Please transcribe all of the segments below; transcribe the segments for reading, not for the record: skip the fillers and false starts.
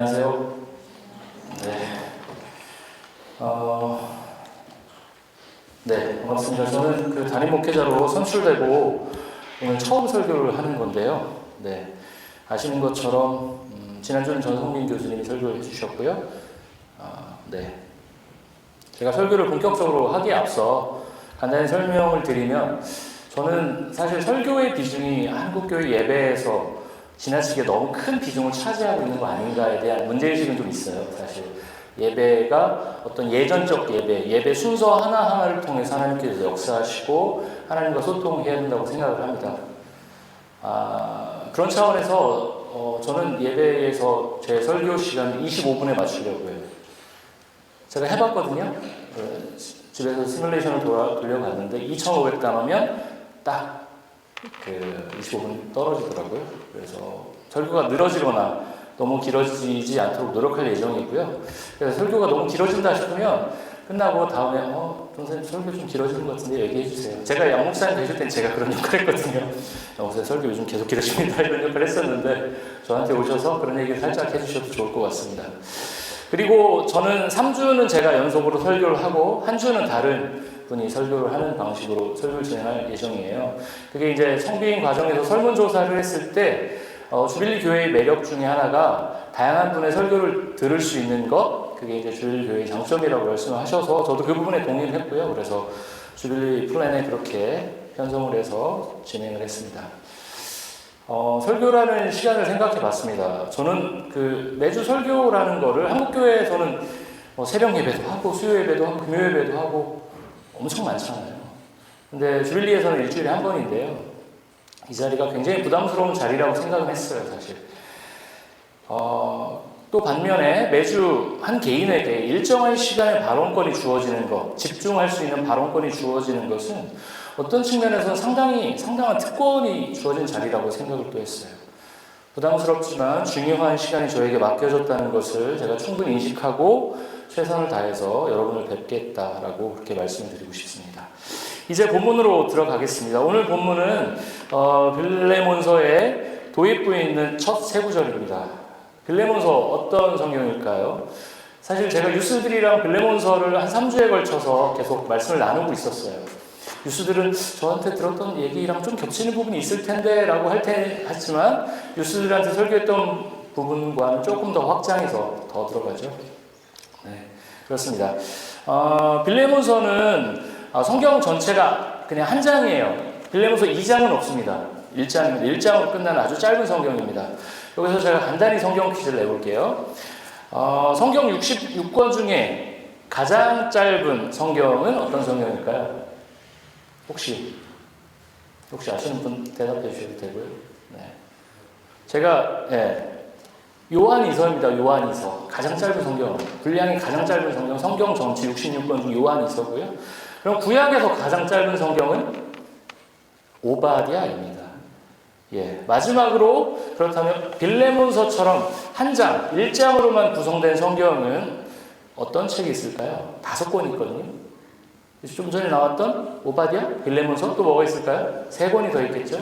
안녕하세요. 네. 반갑습니다. 저는 그 담임 목회자로 선출되고 오늘 처음 설교를 하는 건데요. 네. 아시는 것처럼 지난주는 전성민 교수님이 설교를 해주셨고요. 제가 설교를 본격적으로 하기에 앞서 간단히 설명을 드리면, 저는 사실 설교의 비중이 한국교회 예배에서 지나치게 너무 큰 비중을 차지하고 있는 거 아닌가에 대한 문제의식은 좀 있어요. 사실 예배가 어떤 예전적 예배 순서 하나하나를 통해서 하나님께서 역사하시고 하나님과 소통해야 된다고 생각을 합니다. 그런 차원에서 저는 예배에서 제 설교 시간 25분에 맞추려고 해요. 제가 해봤거든요. 집에서 시뮬레이션을 돌려봤는데 2,500 담으면 딱 25분 떨어지더라고요. 그래서 설교가 늘어지거나 너무 길어지지 않도록 노력할 예정이고요. 그래서 설교가 너무 길어진다 싶으면 끝나고 다음에 선생님 설교 좀 길어지는 것 같은데 얘기해 주세요. 제가 양 목사님 되실 땐 제가 그런 역할 했거든요. 양 목사님 설교 요즘 계속 길어집니다 이런 역할 했었는데 저한테 오셔서 그런 얘기를 살짝 해주셔도 좋을 것 같습니다. 그리고 저는 3주는 제가 연속으로 설교를 하고 한 주는 다른 분이 설교를 하는 방식으로 설교를 진행할 예정이에요. 그게 이제 청빙 과정에서 설문조사를 했을 때 주빌리 교회의 매력 중에 하나가 다양한 분의 설교를 들을 수 있는 것, 그게 이제 주빌리 교회의 장점이라고 말씀을 하셔서 저도 그 부분에 동의를 했고요. 그래서 주빌리 플랜에 그렇게 편성을 해서 진행을 했습니다. 설교라는 시간을 생각해 봤습니다. 저는 매주 설교라는 거를 한국교회에서는 새벽 예배도 하고 수요 예배도 하고 금요 예배도 하고 엄청 많잖아요. 근데 주빌리에서는 일주일에 한 번인데요. 이 자리가 굉장히 부담스러운 자리라고 생각은 했어요, 사실. 또 반면에 매주 한 개인에게 일정한 시간에 발언권이 주어지는 것, 집중할 수 있는 발언권이 주어지는 것은 어떤 측면에서는 상당한 특권이 주어진 자리라고 생각을 또 했어요. 부담스럽지만 중요한 시간이 저에게 맡겨졌다는 것을 제가 충분히 인식하고 최선을 다해서 여러분을 뵙겠다라고 그렇게 말씀을 드리고 싶습니다. 이제 본문으로 들어가겠습니다. 오늘 본문은 빌레몬서의 도입부에 있는 첫 세 구절입니다. 빌레몬서 어떤 성경일까요? 사실 제가 유스들이랑 빌레몬서를 한 3주에 걸쳐서 계속 말씀을 나누고 있었어요. 유스들은 저한테 들었던 얘기랑 좀 겹치는 부분이 있을 텐데 라고 했지만 유스들한테 설교했던 부분과는 조금 더 확장해서 더 들어가죠. 네, 그렇습니다. 빌레몬서는 성경 전체가 그냥 한 장이에요. 빌레몬서 2장은 없습니다. 1장입니다. 1장으로 끝나는 아주 짧은 성경입니다. 여기서 제가 간단히 성경 퀴즈를 내볼게요. 성경 66권 중에 가장 짧은 성경은 어떤 성경일까요? 혹시 아시는 분 대답해 주셔도 되고요. 네. 제가 요한이서입니다. 요한이서. 가장 짧은 성경. 분량이 가장 짧은 성경. 성경 전체 66권 중 요한이서고요. 그럼 구약에서 가장 짧은 성경은 오바댜입니다. 마지막으로 그렇다면 빌레몬서처럼 한 장, 1장으로만 구성된 성경은 어떤 책이 있을까요? 5권 있거든요. 좀 전에 나왔던 오바댜, 빌레몬서, 또 뭐가 있을까요? 3권이 더 있겠죠?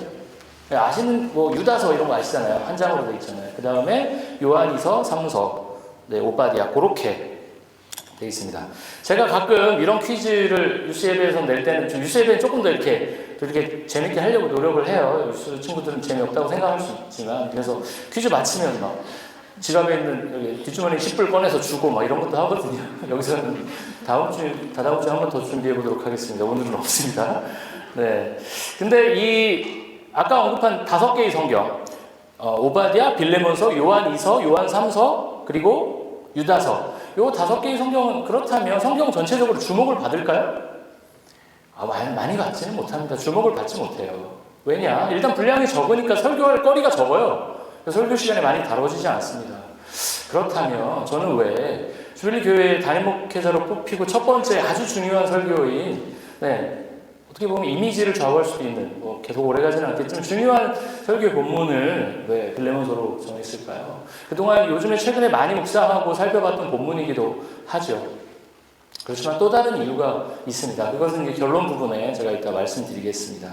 아시는 유다서 이런 거 아시잖아요. 한 장으로 되어 있잖아요. 그 다음에 요한이서, 3서, 오바댜 그렇게 되어 있습니다. 제가 가끔 이런 퀴즈를 유스예배에서 낼 때는 유스예배는 조금 더 이렇게 재밌게 하려고 노력을 해요. 유스 친구들은 재미없다고 생각할 수 있지만, 그래서 퀴즈 마치면 막 지갑에 있는 여기 뒷주머니 10불 꺼내서 주고 막 이런 것도 하거든요. 여기서는 다다음 주에 한 번 더 준비해 보도록 하겠습니다. 오늘은 없습니다. 네. 근데 아까 언급한 5개의 성경, 오바댜, 빌레몬서, 요한이서, 요한 3서, 그리고 유다서. 요 5개의 성경은 그렇다면 성경 전체적으로 주목을 받을까요? 많이 받지는 못합니다. 주목을 받지 못해요. 왜냐? 일단 분량이 적으니까 설교할 거리가 적어요. 설교 시간에 많이 다뤄지지 않습니다. 그렇다면 저는 왜 주빌리 교회의 담임 목회자로 뽑히고 첫 번째 아주 중요한 설교인, 어떻게 보면 이미지를 좌우할 수도 있는, 계속 오래가지는 않겠지만 중요한 설교 본문을 왜 빌레몬서로 정했을까요? 그동안 최근에 많이 묵상하고 살펴봤던 본문이기도 하죠. 그렇지만 또 다른 이유가 있습니다. 그것은 이제 결론 부분에 제가 이따 말씀드리겠습니다.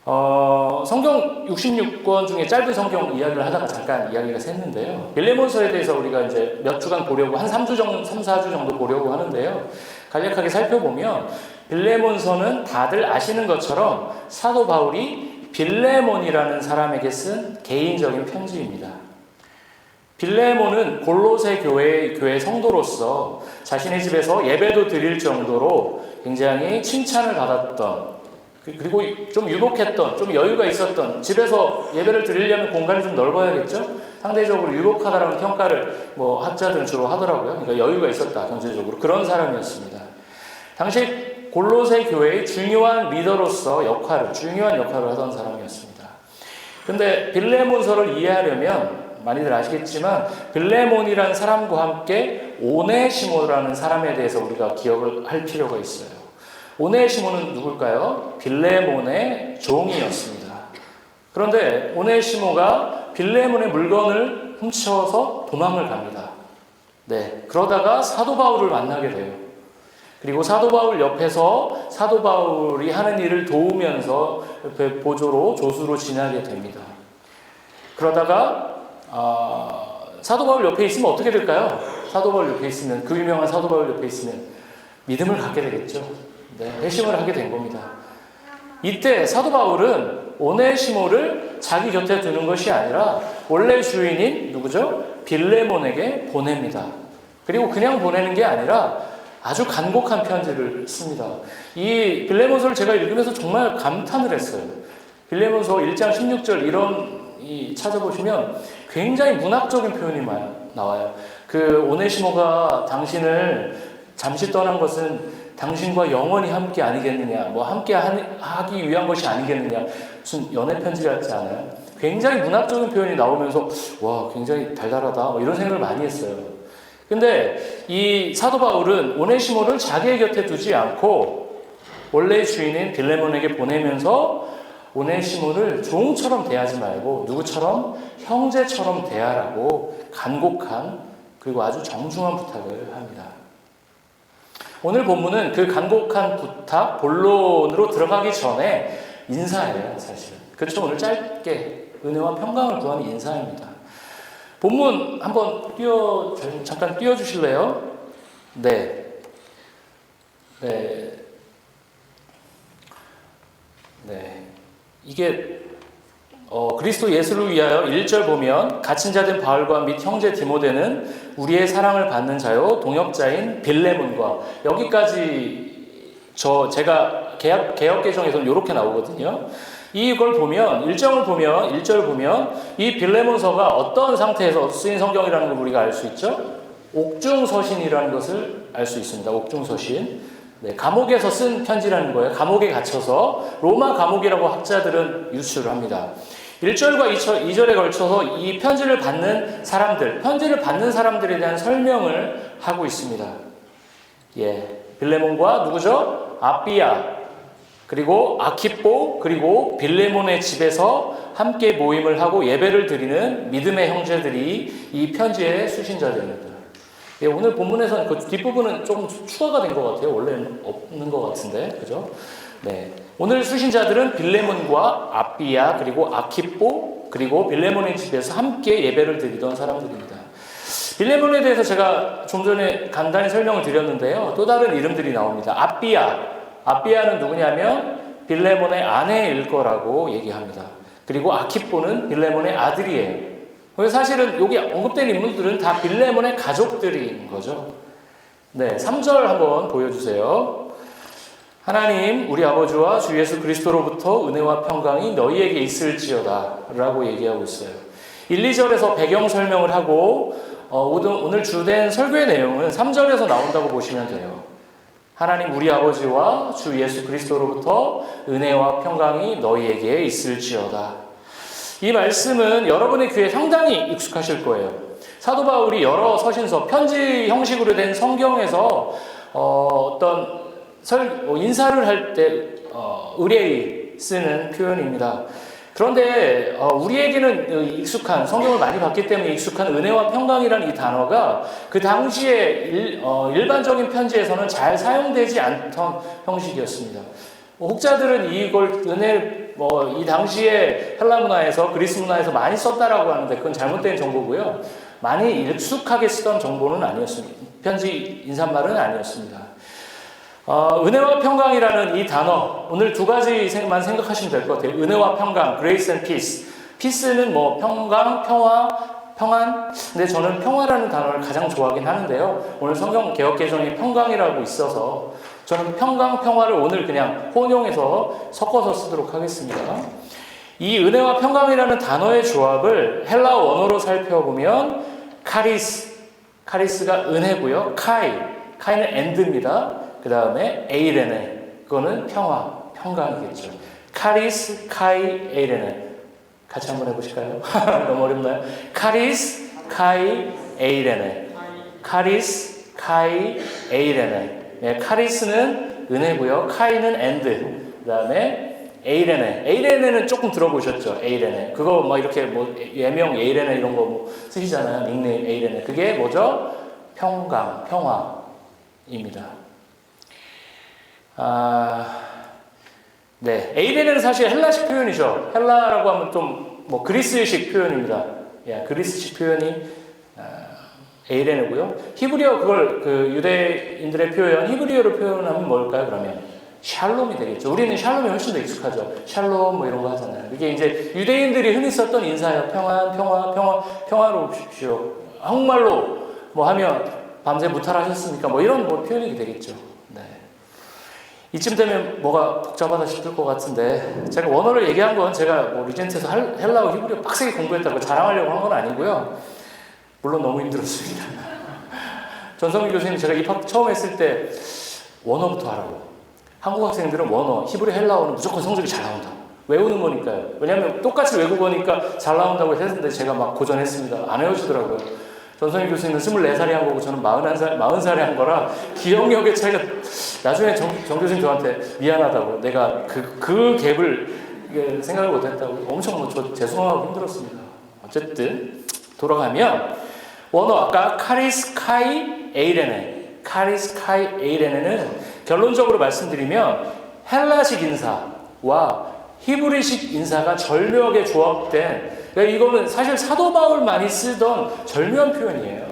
성경 66권 중에 짧은 성경 이야기를 하다가 잠깐 이야기가 샜는데요. 빌레몬서에 대해서 우리가 이제 몇 주간 보려고, 한 3주 정도, 3, 4주 정도 보려고 하는데요. 간략하게 살펴보면, 빌레몬서는 다들 아시는 것처럼 사도 바울이 빌레몬이라는 사람에게 쓴 개인적인 편지입니다. 빌레몬은 골로새 교회 성도로서 자신의 집에서 예배도 드릴 정도로 굉장히 칭찬을 받았던, 그리고 좀 유복했던, 좀 여유가 있었던, 집에서 예배를 드리려면 공간이 좀 넓어야겠죠? 상대적으로 유복하다라는 평가를 학자들은 주로 하더라고요. 그러니까 여유가 있었다, 경제적으로. 그런 사람이었습니다. 당시 골로새 교회의 중요한 리더로서 중요한 역할을 하던 사람이었습니다. 근데 빌레몬서를 이해하려면 많이들 아시겠지만 빌레몬이라는 사람과 함께 오네시모라는 사람에 대해서 우리가 기억을 할 필요가 있어요. 오네시모는 누굴까요? 빌레몬의 종이었습니다. 그런데 오네시모가 빌레몬의 물건을 훔쳐서 도망을 갑니다. 네, 그러다가 사도 바울을 만나게 돼요. 그리고 사도 바울 옆에서 사도 바울이 하는 일을 도우면서 옆에 보조로, 조수로 지내게 됩니다. 그러다가 사도 바울 옆에 있으면 어떻게 될까요? 사도 바울 옆에 있으면, 그 유명한 사도 바울 옆에 있으면 믿음을 갖게 되겠죠. 네, 회심을 하게 된 겁니다. 이때 사도 바울은 오네시모를 자기 곁에 두는 것이 아니라 원래 주인인 누구죠? 빌레몬에게 보냅니다. 그리고 그냥 보내는 게 아니라 아주 간곡한 편지를 씁니다. 이 빌레몬서를 제가 읽으면서 정말 감탄을 했어요. 빌레몬서 1장 16절 이런 찾아보시면 굉장히 문학적인 표현이 나와요. 그 오네시모가 당신을 잠시 떠난 것은 당신과 영원히 함께 아니겠느냐, 함께 하기 위한 것이 아니겠느냐, 무슨 연애 편지 같지 않아요? 굉장히 문학적인 표현이 나오면서 와, 굉장히 달달하다, 이런 생각을 많이 했어요. 근데 이 사도 바울은 오네시모를 자기의 곁에 두지 않고 원래 주인인 빌레몬에게 보내면서 오네시모를 종처럼 대하지 말고 누구처럼? 형제처럼 대하라고 간곡한, 그리고 아주 정중한 부탁을 합니다. 오늘 본문은 그 간곡한 부탁, 본론으로 들어가기 전에 인사예요, 사실. 그렇죠? 오늘 짧게 은혜와 평강을 구하는 인사입니다. 본문 한번 잠깐 띄워주실래요? 네. 이게 그리스도 예수를 위하여 1절 보면 갇힌 자 된 바울과 및 형제 디모데는 우리의 사랑을 받는 자요 동역자인 빌레몬과, 여기까지 제가 개역 개정에서는 이렇게 나오거든요. 이걸 보면 1절 보면 이 빌레몬서가 어떤 상태에서 쓰인 성경이라는 걸 우리가 알 수 있죠. 옥중서신이라는 것을 알 수 있습니다. 옥중서신. 네, 감옥에서 쓴 편지라는 거예요. 감옥에 갇혀서, 로마 감옥이라고 학자들은 유추를 합니다. 1절과 2절에 걸쳐서 이 편지를 받는 사람들에 대한 설명을 하고 있습니다. 빌레몬과 누구죠? 아비야, 그리고 아키뽀, 그리고 빌레몬의 집에서 함께 모임을 하고 예배를 드리는 믿음의 형제들이 이 편지의 수신자들입니다. 오늘 본문에서는 그 뒷부분은 조금 추가가 된 것 같아요. 원래는 없는 것 같은데, 그죠? 네. 오늘 수신자들은 빌레몬과 아비야, 그리고 아키뽀, 그리고 빌레몬의 집에서 함께 예배를 드리던 사람들입니다. 빌레몬에 대해서 제가 좀 전에 간단히 설명을 드렸는데요. 또 다른 이름들이 나옵니다. 아비야는 누구냐면 빌레몬의 아내일 거라고 얘기합니다. 그리고 아키뽀는 빌레몬의 아들이에요. 그래서 사실은 여기 언급된 인물들은 다 빌레몬의 가족들인 거죠. 네, 3절 한번 보여주세요. 하나님 우리 아버지와 주 예수 그리스도로부터 은혜와 평강이 너희에게 있을지어다 라고 얘기하고 있어요. 1, 2절에서 배경 설명을 하고 오늘 주된 설교의 내용은 3절에서 나온다고 보시면 돼요. 하나님 우리 아버지와 주 예수 그리스도로부터 은혜와 평강이 너희에게 있을지어다. 이 말씀은 여러분의 귀에 상당히 익숙하실 거예요. 사도 바울이 여러 서신서, 편지 형식으로 된 성경에서 어떤 인사를 할 때 의뢰의 쓰는 표현입니다. 그런데 우리에게는 익숙한, 성경을 많이 봤기 때문에 익숙한 은혜와 평강이라는 이 단어가 그 당시에 일반적인 편지에서는 잘 사용되지 않던 형식이었습니다. 혹자들은 이걸 뭐 이 당시에 헬라 문화에서 그리스 문화에서 많이 썼다라고 하는데 그건 잘못된 정보고요. 많이 익숙하게 쓰던 정보는 아니었습니다. 편지 인사말은 아니었습니다. 은혜와 평강이라는 이 단어 오늘 두 가지만 생각하시면 될 것 같아요. 은혜와 평강, grace and peace. peace는 뭐 평강, 평화, 평안. 근데 저는 평화라는 단어를 가장 좋아하긴 하는데요. 오늘 성경 개역 개정에 평강이라고 있어서 저는 평강, 평화를 오늘 그냥 혼용해서 섞어서 쓰도록 하겠습니다. 이 은혜와 평강이라는 단어의 조합을 헬라 원어로 살펴보면 카리스가 은혜고요. 카이는 엔드입니다. 그 다음에 에이레네, 그거는 평화, 평강이겠죠. 카리스, 카이, 에이레네. 같이 한번 해보실까요? 너무 어렵나요? 카리스, 카이, 에이레네. 카리스, 카이, 에이레네. 네, 카리스는 은혜고요. 카이는 엔드. 그 다음에 에이레네. 에이레네는 조금 들어보셨죠? 에이레네. 그거 뭐 이렇게 뭐 예명 에이레네 이런 거 뭐 쓰시잖아요. 닉네임 에이레네. 그게 뭐죠? 평강, 평화입니다. 네. 에이레네는 사실 헬라식 표현이죠. 헬라라고 하면 좀 뭐 그리스식 표현입니다. 예, 그리스식 표현이 에이레네고요. 히브리어 그걸 그 유대인들의 표현, 히브리어로 표현하면 뭘까요? 그러면 샬롬이 되겠죠. 우리는 샬롬이 훨씬 더 익숙하죠. 샬롬 뭐 이런 거 하잖아요. 이게 이제 유대인들이 흔히 썼던 인사예요. 평안, 평화, 평화로우십시오. 한국말로 뭐 하면 밤새 무탈하셨습니까? 뭐 이런 뭐 표현이 되겠죠. 네. 이쯤 되면 뭐가 복잡하다 싶을 것 같은데 제가 원어를 얘기한 건 제가 뭐 리젠트에서 헬라어 히브리어 빡세게 공부했다고 자랑하려고 한 건 아니고요. 물론 너무 힘들었습니다. 전성기 교수님 제가 입학 처음 했을 때 원어부터 하라고. 한국 학생들은 원어, 히브리 헬라어는 무조건 성적이 잘 나온다. 외우는 거니까요. 왜냐하면 똑같이 외국어니까 잘 나온다고 했는데 제가 막 고전했습니다. 안 외워지더라고요. 전성기 교수님은 24살에 한 거고 저는 40살에 한 거라 기억력의 차이가 나중에 정 교수님 저한테 미안하다고 내가 그 갭을 생각을 못했다고 엄청 뭐 저 죄송하고 힘들었습니다. 어쨌든 돌아가면 원어 아까 카리스카이 에이레네는 결론적으로 말씀드리면 헬라식 인사와 히브리식 인사가 절묘하게 조합된, 그러니까 이거는 사실 사도 바울만이 쓰던 절묘한 표현이에요.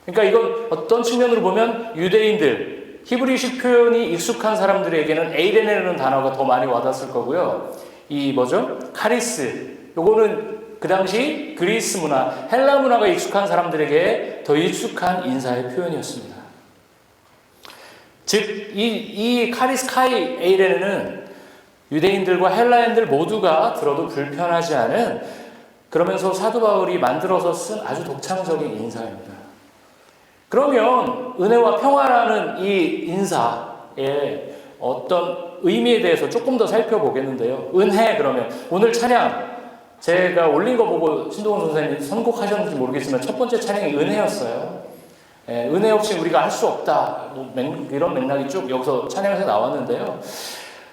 그러니까 이건 어떤 측면으로 보면 유대인들, 히브리식 표현이 익숙한 사람들에게는 에이레네라는 단어가 더 많이 와닿았을 거고요. 이 뭐죠? 카리스, 요거는 그 당시 그리스 문화, 헬라 문화가 익숙한 사람들에게 더 익숙한 인사의 표현이었습니다. 즉, 이 카리스카이 에이레네는 유대인들과 헬라인들 모두가 들어도 불편하지 않은, 그러면서 사도 바울이 만들어서 쓴 아주 독창적인 인사입니다. 그러면 은혜와 평화라는 이 인사의 어떤 의미에 대해서 조금 더 살펴보겠는데요. 은혜, 그러면 오늘 찬양 제가 올린 거 보고 신동원 선생님이 선곡하셨는지 모르겠지만 첫 번째 찬양이 은혜였어요. 예, 은혜 없이 우리가 할 수 없다. 뭐 이런 맥락이 쭉 여기서 찬양에서 나왔는데요.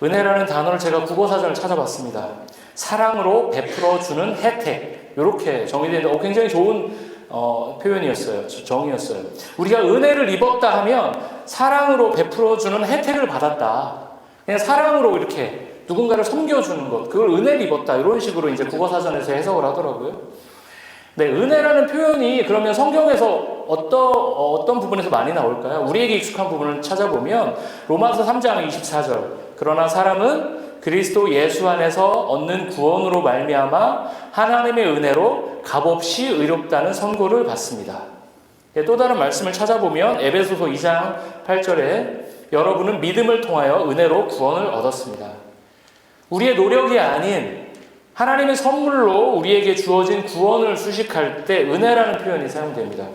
은혜라는 단어를 제가 국어사전을 찾아봤습니다. 사랑으로 베풀어주는 혜택, 이렇게 정의되는데 굉장히 좋은 표현이었어요. 정의였어요. 우리가 은혜를 입었다 하면 사랑으로 베풀어주는 혜택을 받았다. 그냥 사랑으로 이렇게 누군가를 섬겨주는 것, 그걸 은혜를 입었다, 이런 식으로 이제 국어사전에서 해석을 하더라고요. 네, 은혜라는 표현이 그러면 성경에서 어떤 부분에서 많이 나올까요? 우리에게 익숙한 부분을 찾아보면 로마서 3장 24절, 그러나 사람은 그리스도 예수 안에서 얻는 구원으로 말미암아 하나님의 은혜로 값없이 의롭다는 선고를 받습니다. 또 다른 말씀을 찾아보면 에베소서 2장 8절에 여러분은 믿음을 통하여 은혜로 구원을 얻었습니다. 우리의 노력이 아닌 하나님의 선물로 우리에게 주어진 구원을 수식할 때 은혜라는 표현이 사용됩니다.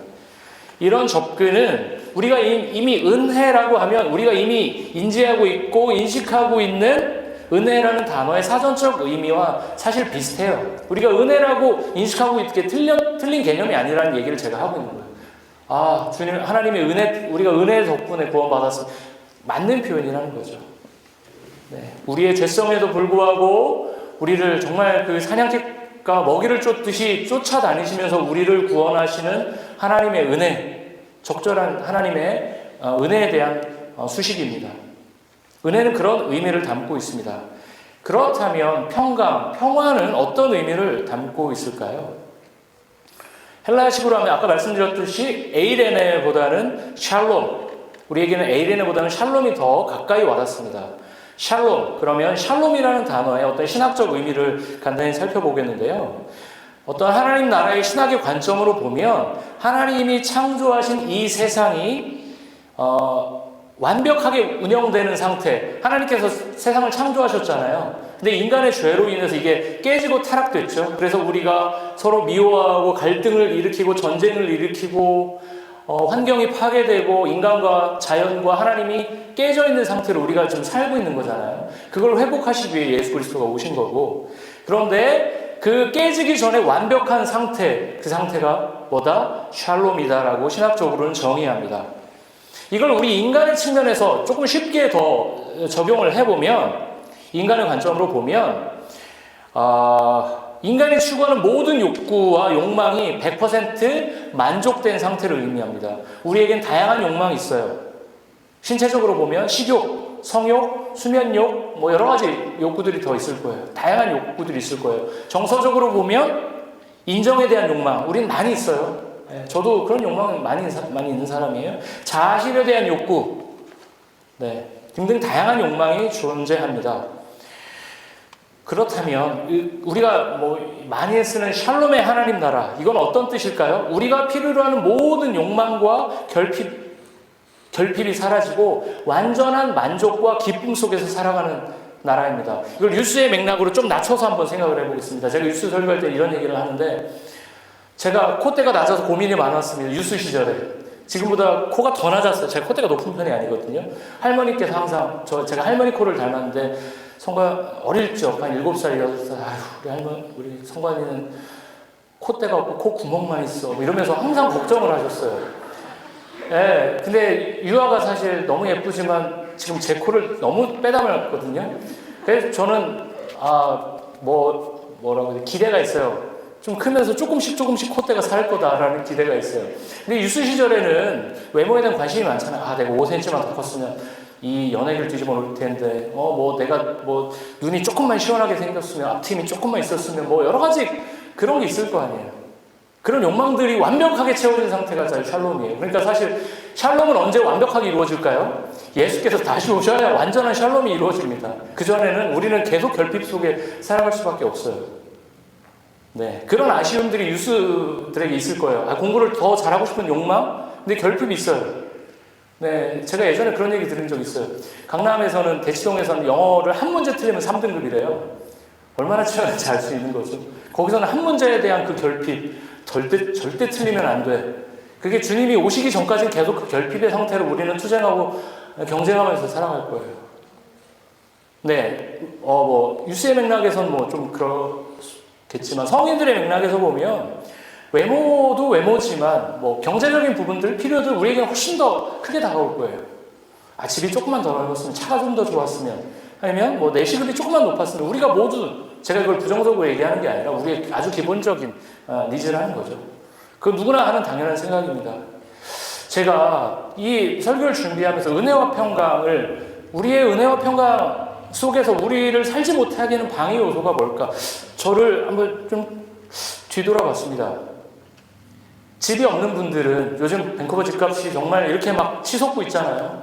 이런 접근은 우리가 이미 은혜라고 하면 우리가 이미 인지하고 있고 인식하고 있는 은혜라는 단어의 사전적 의미와 사실 비슷해요. 우리가 은혜라고 인식하고 있게 틀린 개념이 아니라는 얘기를 제가 하고 있는 거예요. 아, 주님, 하나님의 은혜, 우리가 은혜 덕분에 구원받았으면 맞는 표현이라는 거죠. 네, 우리의 죄성에도 불구하고 우리를 정말 그 사냥개가 먹이를 쫓듯이 쫓아다니시면서 우리를 구원하시는 하나님의 은혜, 적절한 하나님의 은혜에 대한 수식입니다. 은혜는 그런 의미를 담고 있습니다. 그렇다면 평강, 평화는 어떤 의미를 담고 있을까요? 헬라식으로 하면 아까 말씀드렸듯이 에이레네보다는 샬롬, 우리에게는 에이레네보다는 샬롬이 더 가까이 와닿습니다. 샬롬, 그러면 샬롬이라는 단어의 어떤 신학적 의미를 간단히 살펴보겠는데요. 어떤 하나님 나라의 신학의 관점으로 보면 하나님이 창조하신 이 세상이 완벽하게 운영되는 상태, 하나님께서 세상을 창조하셨잖아요. 근데 인간의 죄로 인해서 이게 깨지고 타락됐죠. 그래서 우리가 서로 미워하고 갈등을 일으키고 전쟁을 일으키고 환경이 파괴되고 인간과 자연과 하나님이 깨져 있는 상태로 우리가 지금 살고 있는 거잖아요. 그걸 회복하시기 위해 예수 그리스도가 오신 거고, 그런데 그 깨지기 전에 완벽한 상태, 그 상태가 뭐다? 샬롬이다라고 신학적으로는 정의합니다. 이걸 우리 인간의 측면에서 조금 쉽게 더 적용을 해보면, 인간의 관점으로 보면 인간이 추구하는 모든 욕구와 욕망이 100% 만족된 상태를 의미합니다. 우리에겐 다양한 욕망이 있어요. 신체적으로 보면 식욕, 성욕, 수면욕, 뭐 여러 가지 욕구들이 더 있을 거예요. 다양한 욕구들이 있을 거예요. 정서적으로 보면 인정에 대한 욕망, 우린 많이 있어요. 저도 그런 욕망이 많이 있는 사람이에요. 자아실에 대한 욕구, 등등 다양한 욕망이 존재합니다. 그렇다면 우리가 많이 쓰는 샬롬의 하나님 나라, 이건 어떤 뜻일까요? 우리가 필요로 하는 모든 욕망과 결핍이 사라지고 완전한 만족과 기쁨 속에서 살아가는 나라입니다. 이걸 유스의 맥락으로 좀 낮춰서 한번 생각을 해보겠습니다. 제가 유스 설교할 때 이런 얘기를 하는데, 제가 콧대가 낮아서 고민이 많았습니다. 유스 시절에. 지금보다 코가 더 낮았어요. 제가 콧대가 높은 편이 아니거든요. 할머니께서 항상 제가 할머니 코를 닮았는데, 어릴 적 한 7살, 6살, 우리 성관이는 콧대가 없고 코 구멍만 있어, 이러면서 항상 걱정을 하셨어요. 근데 유아가 사실 너무 예쁘지만 지금 제 코를 너무 빼닮았거든요. 그래서 저는 기대가 있어요. 좀 크면서 조금씩 콧대가 살 거다라는 기대가 있어요. 근데 유스 시절에는 외모에 대한 관심이 많잖아요. 내가 5cm만 더 컸으면 이 연예계를 뒤집어 놓을 텐데, 내가 눈이 조금만 시원하게 생겼으면, 앞트임이 조금만 있었으면, 여러 가지 그런 게 있을 거 아니에요. 그런 욕망들이 완벽하게 채워진 상태가 샬롬이에요. 그러니까 사실 샬롬은 언제 완벽하게 이루어질까요? 예수께서 다시 오셔야 완전한 샬롬이 이루어집니다. 그전에는 우리는 계속 결핍 속에 살아갈 수밖에 없어요. 그런 아쉬움들이 유스들에게 있을 거예요. 공부를 더 잘하고 싶은 욕망? 근데 결핍이 있어요. 제가 예전에 그런 얘기 들은 적 있어요. 강남에서는, 대치동에서는 영어를 한 문제 틀리면 3등급이래요. 얼마나 치열한지 알 수 있는 거죠. 거기서는 한 문제에 대한 그 결핍, 절대 틀리면 안 돼. 그게 주님이 오시기 전까지는 계속 그 결핍의 상태로 우리는 투쟁하고 경쟁하면서 살아갈 거예요. 유스의 맥락에서는 좀 그렇겠지만, 성인들의 맥락에서 보면 외모도 외모지만 경제적인 부분들, 필요들 우리에게 훨씬 더 크게 다가올 거예요. 집이 조금만 더 넓었으면, 차가 좀 더 좋았으면, 아니면 내 시급이 조금만 높았으면, 우리가 모두, 제가 이걸 부정적으로 얘기하는 게 아니라 우리의 아주 기본적인 니즈라는 거죠. 그건 누구나 하는 당연한 생각입니다. 제가 이 설교를 준비하면서 은혜와 평강을, 우리의 은혜와 평강 속에서 우리를 살지 못하게 하는 방해 요소가 뭘까? 저를 한번 좀 뒤돌아봤습니다. 집이 없는 분들은, 요즘 밴쿠버 집값이 정말 이렇게 막 치솟고 있잖아요.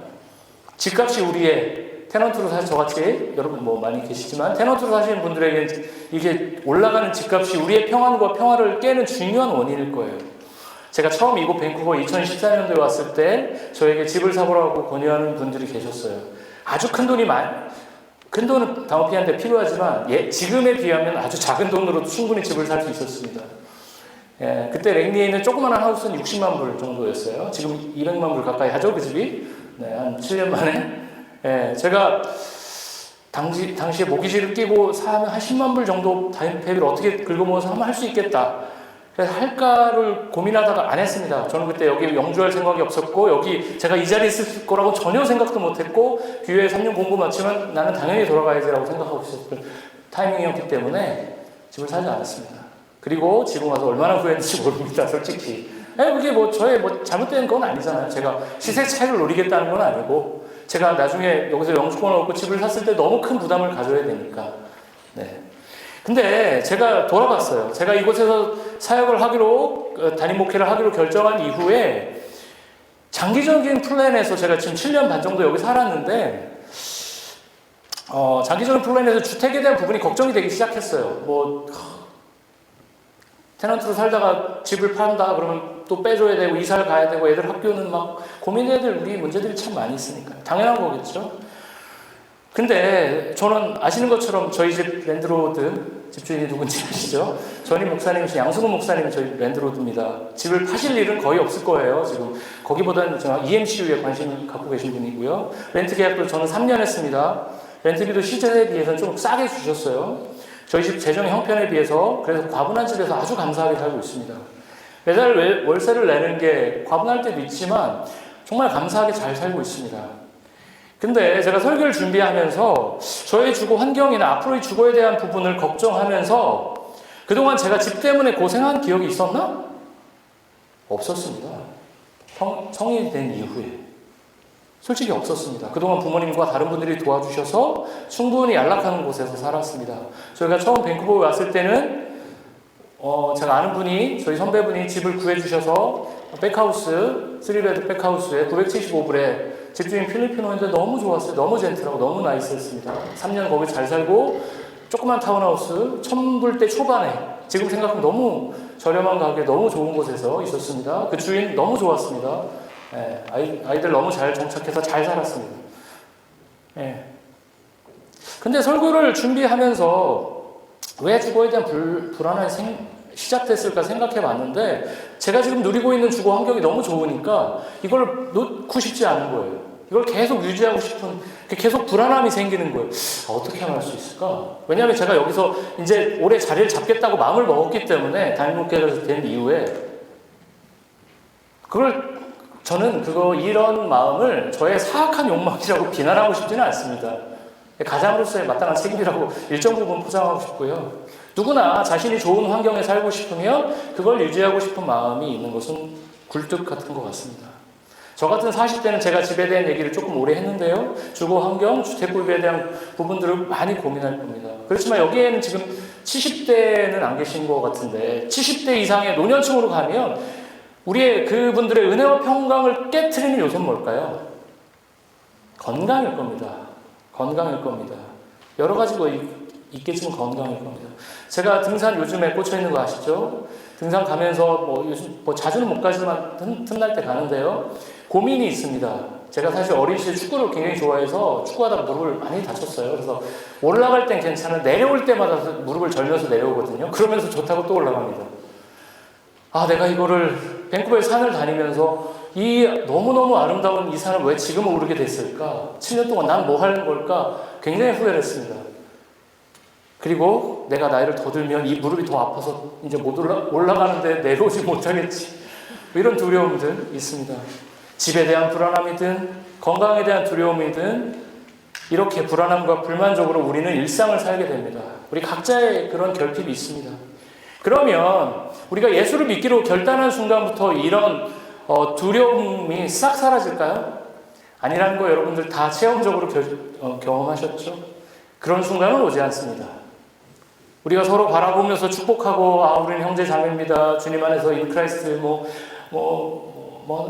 집값이 우리의 테넌트로 사실 저같이, 여러분 많이 계시지만 테넌트로 사시는 분들에게 이게 올라가는 집값이 우리의 평안과 평화를 깨는 중요한 원인일 거예요. 제가 처음 이곳 밴쿠버 2014년도에 왔을 때 저에게 집을 사보라고 권유하는 분들이 계셨어요. 아주 큰 돈은 다운피한테 필요하지만 지금에 비하면 아주 작은 돈으로도 충분히 집을 살 수 있었습니다. 그때 랭리에 있는 조그마한 하우스는 60만 불 정도였어요. 지금 200만 불 가까이 하죠, 그 집이. 한 7년 만에. 제가 당시에 모기지를 끼고 사면 한 10만 불 정도 다인폐비를 어떻게 긁어모아서 하면 할 수 있겠다. 그래서 할까를 고민하다가 안 했습니다. 저는 그때 여기 영주할 생각이 없었고, 여기 제가 이 자리에 있을 거라고 전혀 생각도 못했고, 교회 3년 공부 마치면 나는 당연히 돌아가야지라고 생각하고 있었던 타이밍이었기 때문에 집을 사지 않았습니다. 그리고 지금 와서 얼마나 후회했는지 모릅니다, 솔직히. 그게 저의 잘못된 건 아니잖아요. 제가 시세 차익을 노리겠다는 건 아니고, 제가 나중에 여기서 영주권을 얻고 집을 샀을 때 너무 큰 부담을 가져야 되니까. 네. 근데 제가 돌아봤어요. 제가 이곳에서 사역을 하기로, 담임 목회를 하기로 결정한 이후에 장기적인 플랜에서 제가 지금 7년 반 정도 여기 살았는데, 장기적인 플랜에서 주택에 대한 부분이 걱정이 되기 시작했어요. 테넌트로 살다가 집을 판다 그러면 또 빼줘야 되고 이사를 가야 되고 애들 학교는 막 고민해야 될 우리 문제들이 참 많이 있으니까 당연한 거겠죠. 근데 저는 아시는 것처럼 저희 집 랜드로드 집주인이 누군지 아시죠? 전임 목사님이신 양승훈 목사님이 저희 랜드로드입니다. 집을 파실 일은 거의 없을 거예요. 지금 거기보다는 EMCU에 관심 갖고 계신 분이고요. 렌트 계약도 저는 3년 했습니다. 렌트비도 시세에 비해서는 좀 싸게 주셨어요. 저희 집 재정 형편에 비해서 그래서 과분한 집에서 아주 감사하게 살고 있습니다. 매달 월세를 내는 게 과분할 때도 있지만 정말 감사하게 잘 살고 있습니다. 근데 제가 설교를 준비하면서 저의 주거 환경이나 앞으로의 주거에 대한 부분을 걱정하면서 그동안 제가 집 때문에 고생한 기억이 있었나? 없었습니다. 성인이 된 이후에. 솔직히 없었습니다. 그동안 부모님과 다른 분들이 도와주셔서 충분히 안락한 곳에서 살았습니다. 저희가 처음 밴쿠버에 왔을 때는 제가 아는 분이, 저희 선배분이 집을 구해주셔서 백하우스, 3베드 백하우스에 975불에 집주인 필리핀어인데 너무 좋았어요. 너무 젠틀하고 너무 나이스했습니다. 3년 거기 잘 살고 조그만 타운하우스 1000불대 초반에 지금 생각하면 너무 저렴한 가격에 너무 좋은 곳에서 있었습니다. 그 주인 너무 좋았습니다. 예, 아이들 너무 잘 정착해서 잘 살았습니다. 예. 근데 설교를 준비하면서 왜 주거에 대한 불안함이 시작됐을까 생각해 봤는데 제가 지금 누리고 있는 주거 환경이 너무 좋으니까 이걸 놓고 싶지 않은 거예요. 이걸 계속 유지하고 싶은, 계속 불안함이 생기는 거예요. 어떻게 하면 할 수 있을까? 왜냐하면 제가 여기서 이제 올해 자리를 잡겠다고 마음을 먹었기 때문에 담임목회가 된 이후에 저는 이런 마음을 저의 사악한 욕망이라고 비난하고 싶지는 않습니다. 가장으로서의 마땅한 책임이라고 일정 부분 포장하고 싶고요. 누구나 자신이 좋은 환경에 살고 싶으면 그걸 유지하고 싶은 마음이 있는 것은 굴뚝 같은 것 같습니다. 저 같은 40대는 제가 집에 대한 얘기를 조금 오래 했는데요. 주거 환경, 주택 구입에 대한 부분들을 많이 고민할 겁니다. 그렇지만 여기에는 지금 70대는 안 계신 것 같은데 70대 이상의 노년층으로 가면 우리의 그분들의 은혜와 평강을 깨트리는 요소는 뭘까요? 건강일 겁니다. 건강일 겁니다. 여러 가지가 있겠지만 건강일 겁니다. 제가 등산 요즘에 꽂혀 있는 거 아시죠? 등산 가면서 요즘 자주는 못 가지만 틈날 때 가는데요. 고민이 있습니다. 제가 사실 어린 시절 축구를 굉장히 좋아해서 축구하다가 무릎을 많이 다쳤어요. 그래서 올라갈 땐 괜찮은데 내려올 때마다 무릎을 절면서 내려오거든요. 그러면서 좋다고 또 올라갑니다. 내가 이거를 밴쿠버의 산을 다니면서 이 너무너무 아름다운 이 산을 왜 지금 오르게 됐을까? 7년 동안 난 뭐 하는 걸까? 굉장히 후회를 했습니다. 그리고 내가 나이를 더 들면 이 무릎이 더 아파서 이제 못 올라가는데 내려오지 못하겠지. 이런 두려움들 있습니다. 집에 대한 불안함이든 건강에 대한 두려움이든 이렇게 불안함과 불만족으로 우리는 일상을 살게 됩니다. 우리 각자의 그런 결핍이 있습니다. 그러면 우리가 예수를 믿기로 결단한 순간부터 이런 두려움이 싹 사라질까요? 아니라는 거 여러분들 다 체험적으로 경험하셨죠? 그런 순간은 오지 않습니다. 우리가 서로 바라보면서 축복하고 우리는 형제 자매입니다. 주님 안에서 인 크라이스트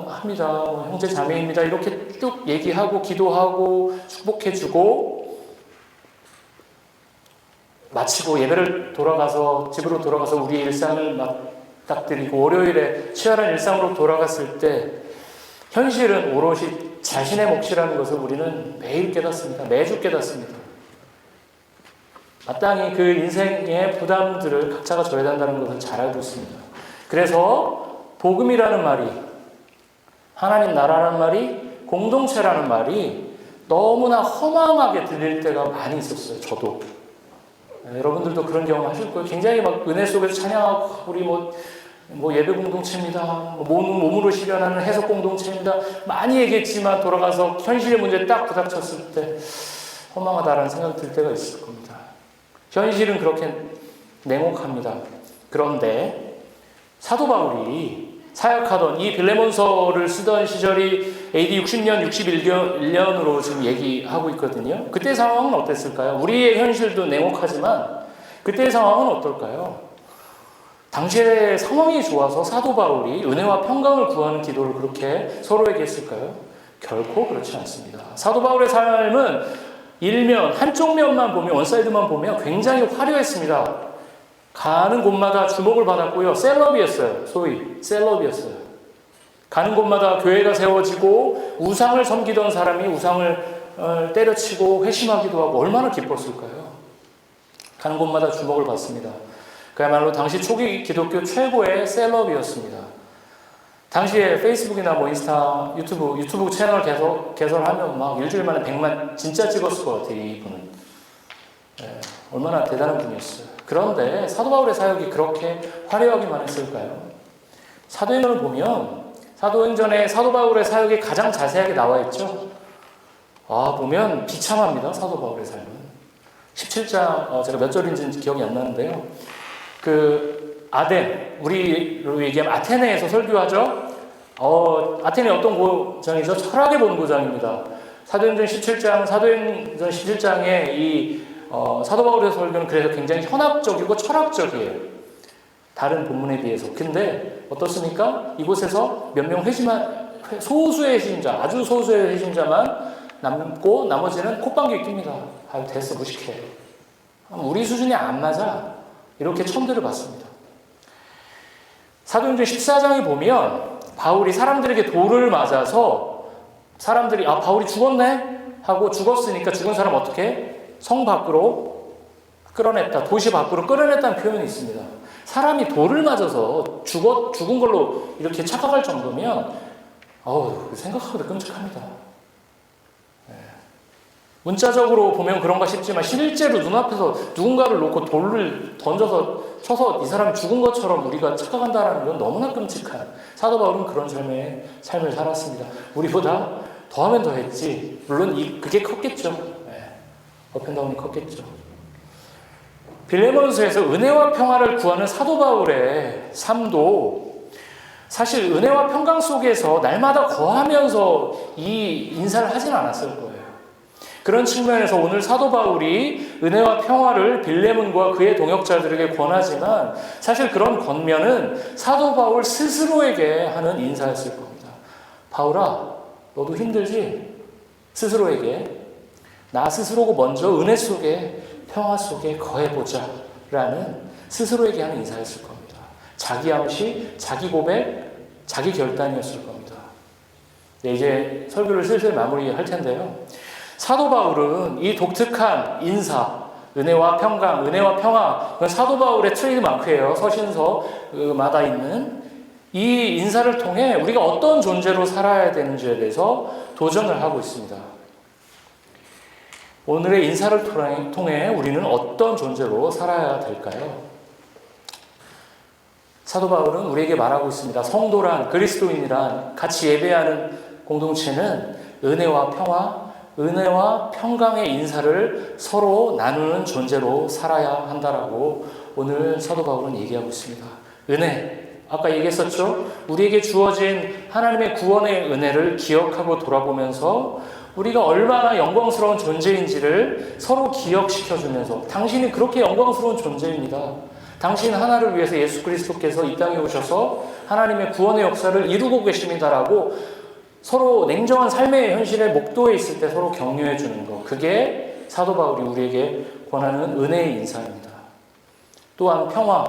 합니다. 형제 자매입니다. 이렇게 쭉 얘기하고 기도하고 축복해주고 마치고 예배를 집으로 돌아가서 우리의 일상을 맞닥뜨리고 월요일에 치열한 일상으로 돌아갔을 때 현실은 오롯이 자신의 몫이라는 것을 우리는 매일 깨닫습니다. 매주 깨닫습니다. 마땅히 그 인생의 부담들을 각자가 져야 한다는 것을 잘 알고 있습니다. 그래서 복음이라는 말이, 하나님 나라라는 말이, 공동체라는 말이 너무나 허망하게 들릴 때가 많이 있었어요. 저도. 여러분들도 그런 경험 하실 거예요. 굉장히 은혜 속에서 찬양하고 우리 예배 공동체입니다. 몸으로 실현하는 해석 공동체입니다. 많이 얘기했지만 돌아가서 현실의 문제에 딱 부닥쳤을 때 허망하다라는 생각이 들 때가 있을 겁니다. 현실은 그렇게 냉혹합니다. 그런데 사도 바울이 사역하던 이 빌레몬서를 쓰던 시절이 AD 60년, 61년으로 지금 얘기하고 있거든요. 그때 상황은 어땠을까요? 우리의 현실도 냉혹하지만 그때의 상황은 어떨까요? 당시의 상황이 좋아서 사도 바울이 은혜와 평강을 구하는 기도를 그렇게 서로에게 했을까요? 결코 그렇지 않습니다. 사도 바울의 삶은 일면, 한쪽 면만 보면, 원사이드만 보면 굉장히 화려했습니다. 가는 곳마다 주목을 받았고요. 셀럽이었어요. 소위 셀럽이었어요. 가는 곳마다 교회가 세워지고 우상을 섬기던 사람이 우상을 때려치고 회심하기도 하고 얼마나 기뻤을까요? 가는 곳마다 주목을 받습니다. 그야말로 당시 초기 기독교 최고의 셀럽이었습니다. 당시에 페이스북이나 뭐 인스타, 유튜브 채널 개설하면 막 일주일 만에 100만 진짜 찍었을 것 같아요, 이분은. 얼마나 대단한 분이었어요. 그런데 사도 바울의 사역이 그렇게 화려하기만 했을까요? 사도행전을 보면 사도행전에 사도 바울의 사역이 가장 자세하게 나와 있죠. 보면 비참합니다. 사도 바울의 삶은. 17장, 제가 몇 절인지는 기억이 안 나는데요. 아덴, 우리로 얘기하면 아테네에서 설교하죠. 아테네 어떤 고장이죠? 철학의 본고장입니다. 사도행전 17장에 이 사도 바울의 설교는 그래서 굉장히 현학적이고 철학적이에요. 다른 본문에 비해서. 근데 어떻습니까? 이곳에서 몇 명 소수의 회심자, 아주 소수의 회심자만 남고 나머지는 콧방귀 낍니다. 됐어, 무식해. 우리 수준이 안 맞아. 이렇게 천대를 받습니다. 사도행전 14장에 보면 바울이 사람들에게 돌을 맞아서 사람들이 바울이 죽었네? 하고 죽었으니까 죽은 사람 어떻게? 성 밖으로 끌어냈다. 도시 밖으로 끌어냈다는 표현이 있습니다. 사람이 돌을 맞아서 죽은 걸로 이렇게 착각할 정도면 생각하기도 끔찍합니다. 문자적으로 보면 그런가 싶지만 실제로 눈앞에서 누군가를 놓고 돌을 던져서 쳐서 이 사람이 죽은 것처럼 우리가 착각한다는 건 너무나 끔찍한, 사도 바울은 그런 삶을 살았습니다. 우리보다 더하면 더했지. 물론 그게 컸겠죠. 업앤다운이 컸겠죠. 빌레몬서에서 은혜와 평화를 구하는 사도 바울의 삶도 사실 은혜와 평강 속에서 날마다 거하면서 이 인사를 하진 않았을 거예요. 그런 측면에서 오늘 사도 바울이 은혜와 평화를 빌레몬과 그의 동역자들에게 권하지만 사실 그런 권면은 사도 바울 스스로에게 하는 인사였을 겁니다. 바울아, 너도 힘들지? 스스로에게. 나 스스로고 먼저 은혜 속에 평화 속에 거해보자 라는 스스로에게 하는 인사였을 겁니다. 자기 암시, 자기 고백, 자기 결단이었을 겁니다. 이제 설교를 슬슬 마무리할 텐데요. 사도 바울은 이 독특한 인사, 은혜와 평강, 은혜와 평화, 그건 사도 바울의 트레이드마크예요. 서신서마다 있는 이 인사를 통해 우리가 어떤 존재로 살아야 되는지에 대해서 도전을 하고 있습니다. 오늘의 인사를 통해 우리는 어떤 존재로 살아야 될까요? 사도 바울은 우리에게 말하고 있습니다. 성도란, 그리스도인이란, 같이 예배하는 공동체는 은혜와 평화, 은혜와 평강의 인사를 서로 나누는 존재로 살아야 한다라고 오늘 사도 바울은 얘기하고 있습니다. 은혜, 아까 얘기했었죠? 우리에게 주어진 하나님의 구원의 은혜를 기억하고 돌아보면서 우리가 얼마나 영광스러운 존재인지를 서로 기억시켜주면서 당신이 그렇게 영광스러운 존재입니다. 당신 하나를 위해서 예수 그리스도께서 이 땅에 오셔서 하나님의 구원의 역사를 이루고 계십니다라고 서로 냉정한 삶의 현실에 목도해 있을 때 서로 격려해 주는 것, 그게 사도 바울이 우리에게 권하는 은혜의 인사입니다. 또한 평화,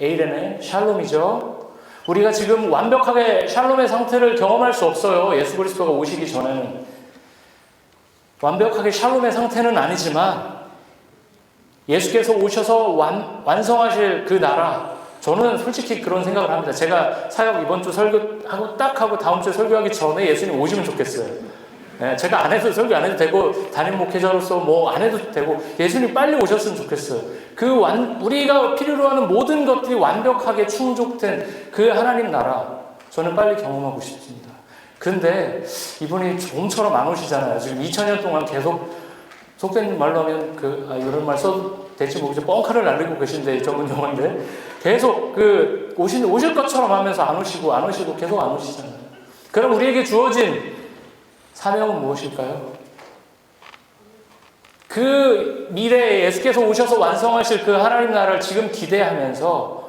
에이레네, 샬롬이죠. 우리가 지금 완벽하게 샬롬의 상태를 경험할 수 없어요. 예수 그리스도가 오시기 전에는. 완벽하게 샬롬의 상태는 아니지만 예수께서 오셔서 완성하실 그 나라, 저는 솔직히 그런 생각을 합니다. 제가 사역 이번 주 설교하고 딱 하고 다음 주에 설교하기 전에 예수님 오시면 좋겠어요. 제가 안 해도 설교 안 해도 되고 담임 목회자로서 뭐 안 해도 되고 예수님 빨리 오셨으면 좋겠어요. 우리가 필요로 하는 모든 것들이 완벽하게 충족된 그 하나님 나라, 저는 빨리 경험하고 싶습니다. 근데 이분이 좀처럼 안 오시잖아요. 지금 2000년 동안 계속 속된 말로 하면 이런 말 써도 될지 모르겠죠. 뻥카를 날리고 계신데 전문 용어인데 계속 오실 것처럼 하면서 안 오시고 계속 안 오시잖아요. 그럼 우리에게 주어진 사명은 무엇일까요? 그 미래에 예수께서 오셔서 완성하실 그 하나님 나라를 지금 기대하면서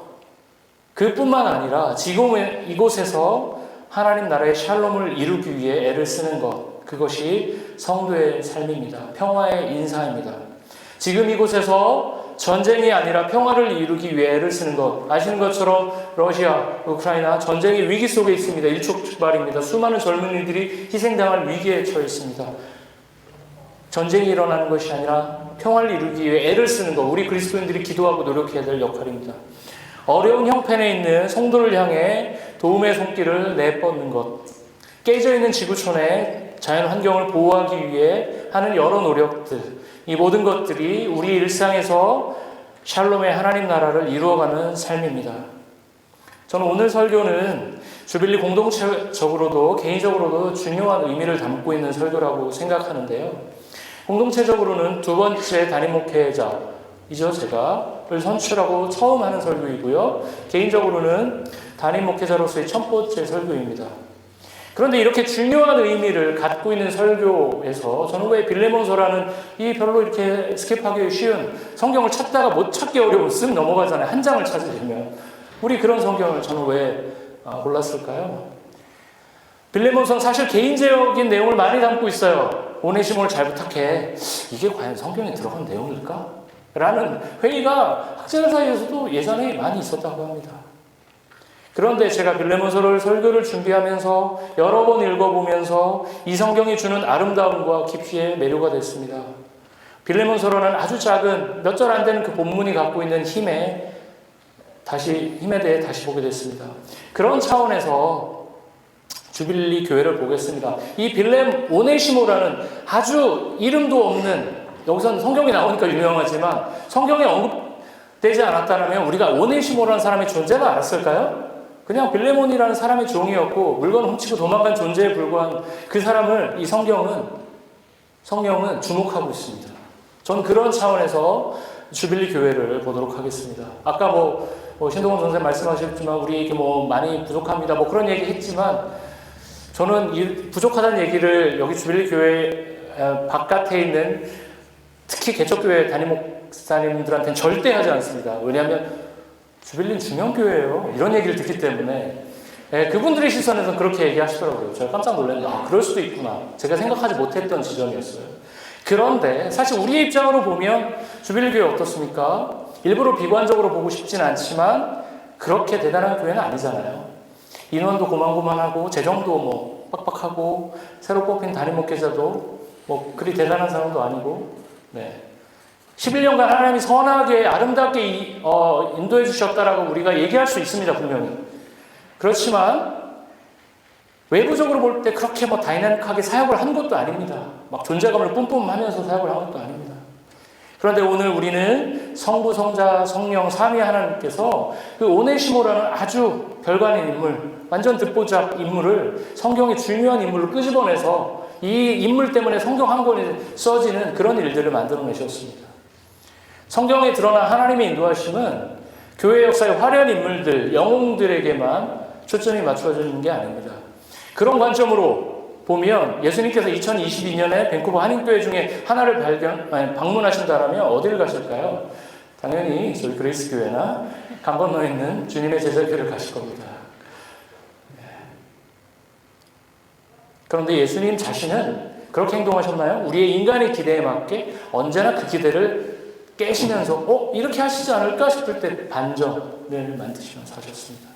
그뿐만 아니라 지금 이곳에서 하나님 나라의 샬롬을 이루기 위해 애를 쓰는 것, 그것이 성도의 삶입니다. 평화의 인사입니다. 지금 이곳에서 전쟁이 아니라 평화를 이루기 위해 애를 쓰는 것, 아시는 것처럼 러시아, 우크라이나 전쟁의 위기 속에 있습니다. 일촉즉발입니다. 수많은 젊은이들이 희생당할 위기에 처해 있습니다. 전쟁이 일어나는 것이 아니라 평화를 이루기 위해 애를 쓰는 것, 우리 그리스도인들이 기도하고 노력해야 될 역할입니다. 어려운 형편에 있는 성도를 향해 도움의 손길을 내뻗는 것, 깨져 있는 지구촌의 자연 환경을 보호하기 위해 하는 여러 노력들, 이 모든 것들이 우리 일상에서 샬롬의 하나님 나라를 이루어가는 삶입니다. 저는 오늘 설교는 주빌리 공동체적으로도 개인적으로도 중요한 의미를 담고 있는 설교라고 생각하는데요. 공동체적으로는 두 번째 담임 목회자이죠. 제가를 선출하고 처음 하는 설교이고요. 개인적으로는 담임 목회자로서의 첫 번째 설교입니다. 그런데 이렇게 중요한 의미를 갖고 있는 설교에서 저는 왜 빌레몬서라는 이 별로 이렇게 스킵하기 쉬운 성경을 찾다가 못 찾기 어려운 쓱 넘어가잖아요. 한 장을 찾으려면. 우리 그런 성경을 저는 왜 골랐을까요? 빌레몬서는 사실 개인적인 내용을 많이 담고 있어요. 오네시모를 잘 부탁해. 이게 과연 성경에 들어간 내용일까? 라는 회의가 학자들 사이에서도 예전에 많이 있었다고 합니다. 그런데 제가 빌레몬서를 설교를 준비하면서 여러 번 읽어보면서 이 성경이 주는 아름다움과 깊이에 매료가 됐습니다. 빌레몬서로는 아주 작은 몇 절 안 되는 그 본문이 갖고 있는 힘에 대해 다시 보게 됐습니다. 그런 차원에서 주빌리 교회를 보겠습니다. 이 오네시모라는 아주 이름도 없는, 여기서는 성경이 나오니까 유명하지만 성경에 언급되지 않았다면 우리가 오네시모라는 사람의 존재가 알았을까요? 그냥 빌레몬이라는 사람의 종이었고 물건 훔치고 도망간 존재에 불과한 그 사람을 이 성경은 주목하고 있습니다. 저는 그런 차원에서 주빌리 교회를 보도록 하겠습니다. 아까 신동원 선생님 말씀하셨지만 우리에게 많이 부족합니다. 그런 얘기 했지만 저는 이 부족하다는 얘기를 여기 주빌리 교회 바깥에 있는 특히 개척교회 담임 목사님들한테는 절대 하지 않습니다. 왜냐하면 주빌리는 중형교회예요. 이런 얘기를 듣기 때문에 그분들의 시선에서는 그렇게 얘기하시더라고요. 제가 깜짝 놀랐는데 그럴 수도 있구나. 제가 생각하지 못했던 지점이었어요. 그런데 사실 우리의 입장으로 보면 주빌리 교회 어떻습니까? 일부러 비관적으로 보고 싶진 않지만 그렇게 대단한 교회는 아니잖아요. 인원도 고만고만하고 재정도 빡빡하고 새로 뽑힌 담임 목회자도 그리 대단한 사람도 아니고 11년간 하나님이 선하게 아름답게 인도해 주셨다라고 우리가 얘기할 수 있습니다. 분명히. 그렇지만 외부적으로 볼 때 그렇게 다이나믹하게 사역을 한 것도 아닙니다. 존재감을 뿜뿜하면서 사역을 한 것도 아닙니다. 그런데 오늘 우리는 성부, 성자, 성령, 삼위 하나님께서 그 오네시모라는 아주 별관의 인물, 완전 듣보잡 인물을, 성경의 중요한 인물을 끄집어내서 이 인물 때문에 성경 한 권이 써지는 그런 일들을 만들어내셨습니다. 성경에 드러난 하나님의 인도하심은 교회 역사의 화려한 인물들, 영웅들에게만 초점이 맞춰지는 게 아닙니다. 그런 관점으로 보면 예수님께서 2022년에 밴쿠버 한인교회 중에 하나를 방문하신다면 어디를 가실까요? 당연히 저희 그레이스 교회나 강 건너에 있는 주님의 제자교회를 가실 겁니다. 그런데 예수님 자신은 그렇게 행동하셨나요? 우리의 인간의 기대에 맞게 언제나 그 기대를 깨시면서 이렇게 하시지 않을까 싶을 때 반전을 만드시면서 하셨습니다.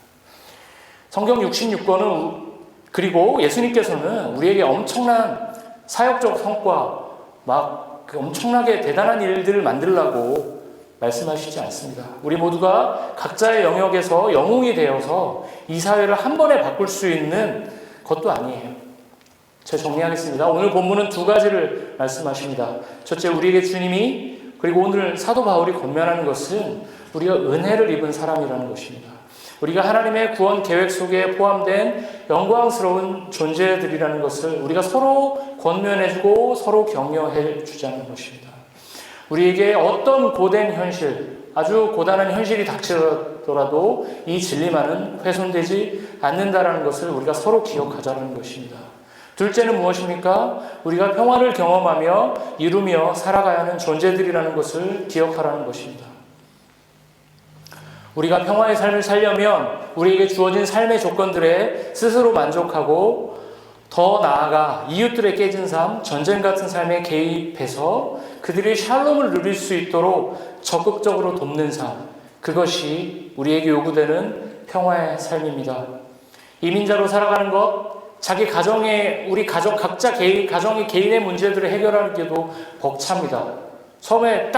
성경 66권은 그리고 예수님께서는 우리에게 엄청난 사역적 성과, 엄청나게 대단한 일들을 만들라고 말씀하시지 않습니다. 우리 모두가 각자의 영역에서 영웅이 되어서 이 사회를 한 번에 바꿀 수 있는 것도 아니에요. 제가 정리하겠습니다. 오늘 본문은 두 가지를 말씀하십니다. 첫째, 우리에게 주님이, 그리고 오늘 사도 바울이 권면하는 것은 우리가 은혜를 입은 사람이라는 것입니다. 우리가 하나님의 구원 계획 속에 포함된 영광스러운 존재들이라는 것을 우리가 서로 권면해주고 서로 격려해 주자는 것입니다. 우리에게 어떤 고된 현실, 아주 고단한 현실이 닥치더라도 이 진리만은 훼손되지 않는다는 것을 우리가 서로 기억하자는 것입니다. 둘째는 무엇입니까? 우리가 평화를 경험하며 이루며 살아가야 하는 존재들이라는 것을 기억하라는 것입니다. 우리가 평화의 삶을 살려면 우리에게 주어진 삶의 조건들에 스스로 만족하고 더 나아가 이웃들의 깨진 삶, 전쟁 같은 삶에 개입해서 그들이 샬롬을 누릴 수 있도록 적극적으로 돕는 삶, 그것이 우리에게 요구되는 평화의 삶입니다. 이민자로 살아가는 것, 자기 가정의, 우리 가정, 각자 가정의 개인의 문제들을 해결하기도 벅찹니다. 처음에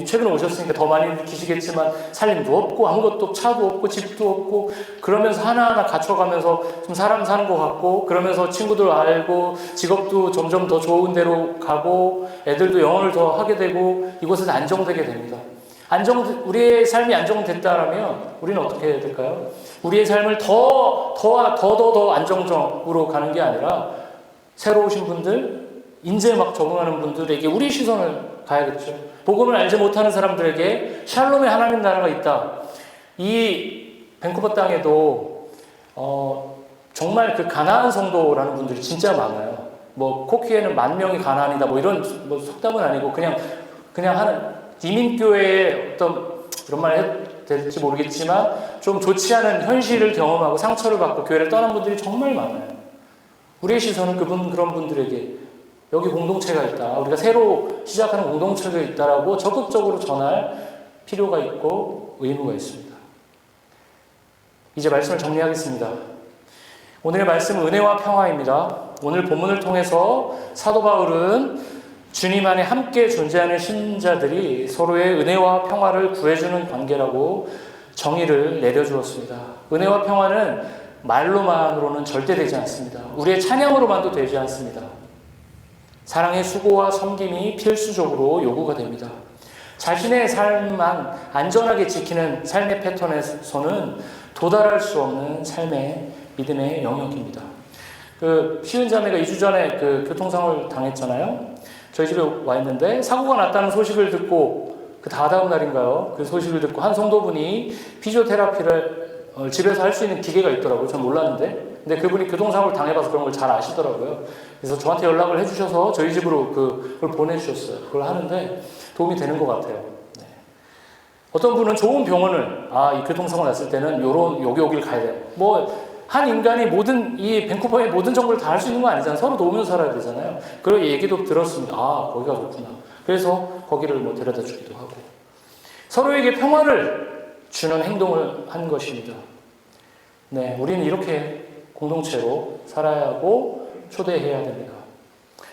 최근에 오셨으니까 더 많이 느끼시겠지만 살림도 없고 아무것도 차도 없고 집도 없고 그러면서 하나하나 갖춰가면서 좀 사람 사는 것 같고 그러면서 친구들 알고 직업도 점점 더 좋은 데로 가고 애들도 영어를 더 하게 되고 이곳에서 안정되게 됩니다. 우리의 삶이 안정됐다라면 우리는 어떻게 해야 될까요? 우리의 삶을 더 안정적으로 가는 게 아니라 새로 오신 분들, 이제 막 적응하는 분들에게 우리 시선을 가야겠죠. 복음을 알지 못하는 사람들에게 샬롬의 하나님 나라가 있다. 이 밴쿠버 땅에도 정말 그 가나안 성도라는 분들이 진짜 많아요. 뭐 코키에는 10,000명이 가나안이다. 뭐 이런 속담은 아니고 그냥 하는 이민교회의 어떤 그런 말 해도 될지 모르겠지만 좀 좋지 않은 현실을 경험하고 상처를 받고 교회를 떠난 분들이 정말 많아요. 우리의 시선은 그런 분들에게 여기 공동체가 있다. 우리가 새로 시작하는 공동체가 있다라고 적극적으로 전할 필요가 있고 의무가 있습니다. 이제 말씀을 정리하겠습니다. 오늘의 말씀은 은혜와 평화입니다. 오늘 본문을 통해서 사도 바울은 주님 안에 함께 존재하는 신자들이 서로의 은혜와 평화를 구해주는 관계라고 정의를 내려주었습니다. 은혜와 평화는 말로만으로는 절대 되지 않습니다. 우리의 찬양으로만도 되지 않습니다. 사랑의 수고와 섬김이 필수적으로 요구가 됩니다. 자신의 삶만 안전하게 지키는 삶의 패턴에서는 도달할 수 없는 삶의 믿음의 영역입니다. 시은 자매가 2주 전에 교통사고를 당했잖아요. 저희 집에 와 있는데 사고가 났다는 소식을 듣고 다다음 날인가요? 그 소식을 듣고 한 성도분이 피지오테라피를 집에서 할 수 있는 기계가 있더라고요. 전 몰랐는데. 근데 그분이 교통사고를 당해봐서 그런 걸 잘 아시더라고요. 그래서 저한테 연락을 해주셔서 저희 집으로 그걸 보내주셨어요. 그걸 하는데 도움이 되는 것 같아요. 네. 어떤 분은 좋은 병원을, 이 교통사고 났을 때는 여기를 가야 돼요. 한 인간이 이 밴쿠버의 모든 정보를 다 할 수 있는 거 아니잖아요. 서로 도우면서 살아야 되잖아요. 그런 얘기도 들었습니다. 거기가 좋구나. 그래서 거기를 데려다 주기도 하고. 서로에게 평화를 주는 행동을 한 것입니다. 네, 우리는 이렇게 공동체로 살아야 하고 초대해야 됩니다.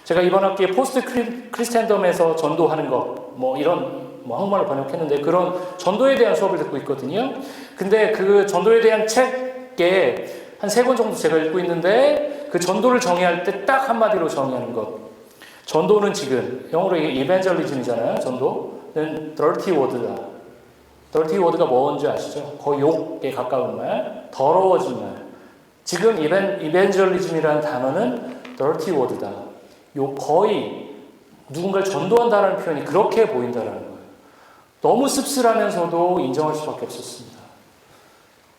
제가 이번 학기에 포스트 크리스텐덤에서 전도하는 것, 한국말로 번역했는데 그런 전도에 대한 수업을 듣고 있거든요. 근데 그 전도에 대한 책에 한 3권 정도 제가 읽고 있는데 그 전도를 정의할 때 딱 한마디로 정의하는 것. 전도는 지금 영어로 이게 이벤젤리즘이잖아요. 전도는 dirty word다. dirty word가 뭔지 아시죠? 거의 욕에 가까운 말, 더러워진 말. 지금 이벤젤리즘이라는 단어는 dirty word다. 거의 누군가를 전도한다는 표현이 그렇게 보인다는 거예요. 너무 씁쓸하면서도 인정할 수밖에 없었습니다.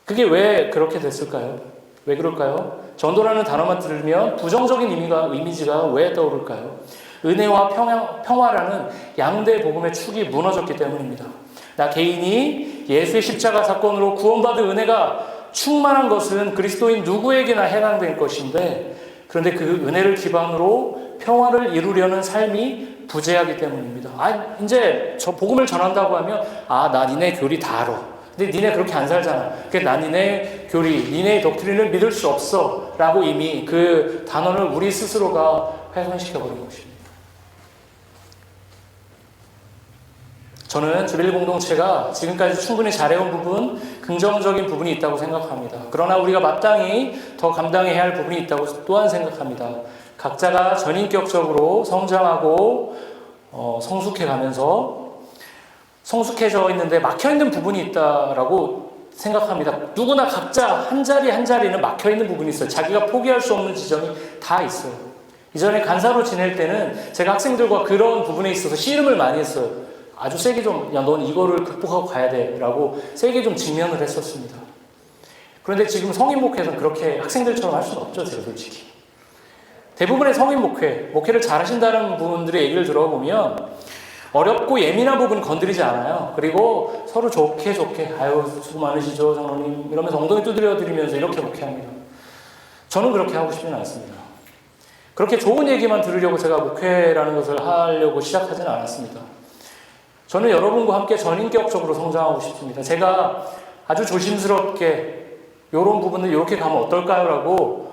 그게 왜 그렇게 됐을까요? 왜 그럴까요? 전도라는 단어만 들으면 부정적인 이미지가 왜 떠오를까요? 은혜와 평화라는 양대 복음의 축이 무너졌기 때문입니다. 나 개인이 예수의 십자가 사건으로 구원받은 은혜가 충만한 것은 그리스도인 누구에게나 해당된 것인데 그런데 그 은혜를 기반으로 평화를 이루려는 삶이 부재하기 때문입니다. 이제 저 복음을 전한다고 하면 나 니네 교리 다 알아. 근데 니네 그렇게 안 살잖아. 그러니까 나 니네 교리, 니네의 독트린을 믿을 수 없어 라고 이미 그 단어를 우리 스스로가 훼손시켜버린 것입니다. 저는 주빌리 공동체가 지금까지 충분히 잘해온 부분, 긍정적인 부분이 있다고 생각합니다. 그러나 우리가 마땅히 더 감당해야 할 부분이 있다고 또한 생각합니다. 각자가 전인격적으로 성장하고 성숙해져 있는데 막혀있는 부분이 있다라고 생각합니다. 누구나 각자 한 자리는 막혀있는 부분이 있어요. 자기가 포기할 수 없는 지점이 다 있어요. 이전에 간사로 지낼 때는 제가 학생들과 그런 부분에 있어서 씨름을 많이 했어요. 아주 세게 넌 이거를 극복하고 가야 돼 라고 세게 좀 직면을 했었습니다. 그런데 지금 성인 목회에서는 그렇게 학생들처럼 할 수는 없죠, 제가 솔직히. 대부분의 성인 목회를 잘 하신다는 분들의 얘기를 들어보면 어렵고 예민한 부분 건드리지 않아요. 그리고 서로 좋게 아유 수고 많으시죠 장로님 이러면서 엉덩이 두드려 드리면서 이렇게 목회합니다. 저는 그렇게 하고 싶지는 않습니다. 그렇게 좋은 얘기만 들으려고 제가 목회라는 것을 하려고 시작하지는 않았습니다. 저는 여러분과 함께 전인격적으로 성장하고 싶습니다. 제가 아주 조심스럽게 이런 부분을 이렇게 가면 어떨까요? 라고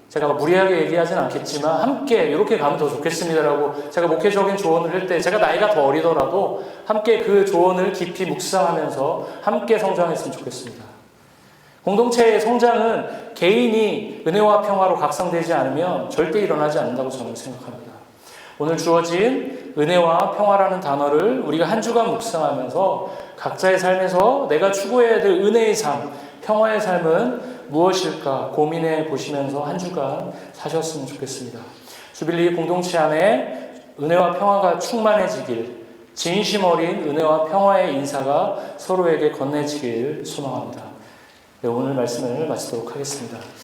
제가 무리하게 얘기하지는 않겠지만 함께 이렇게 가면 더 좋겠습니다라고 제가 목회적인 조언을 할 때 제가 나이가 더 어리더라도 함께 그 조언을 깊이 묵상하면서 함께 성장했으면 좋겠습니다. 공동체의 성장은 개인이 은혜와 평화로 각성되지 않으면 절대 일어나지 않는다고 저는 생각합니다. 오늘 주어진 은혜와 평화라는 단어를 우리가 한 주간 묵상하면서 각자의 삶에서 내가 추구해야 될 은혜의 삶, 평화의 삶은 무엇일까 고민해 보시면서 한 주간 사셨으면 좋겠습니다. 주빌리 공동체 안에 은혜와 평화가 충만해지길, 진심 어린 은혜와 평화의 인사가 서로에게 건네지길 소망합니다. 네, 오늘 말씀을 마치도록 하겠습니다.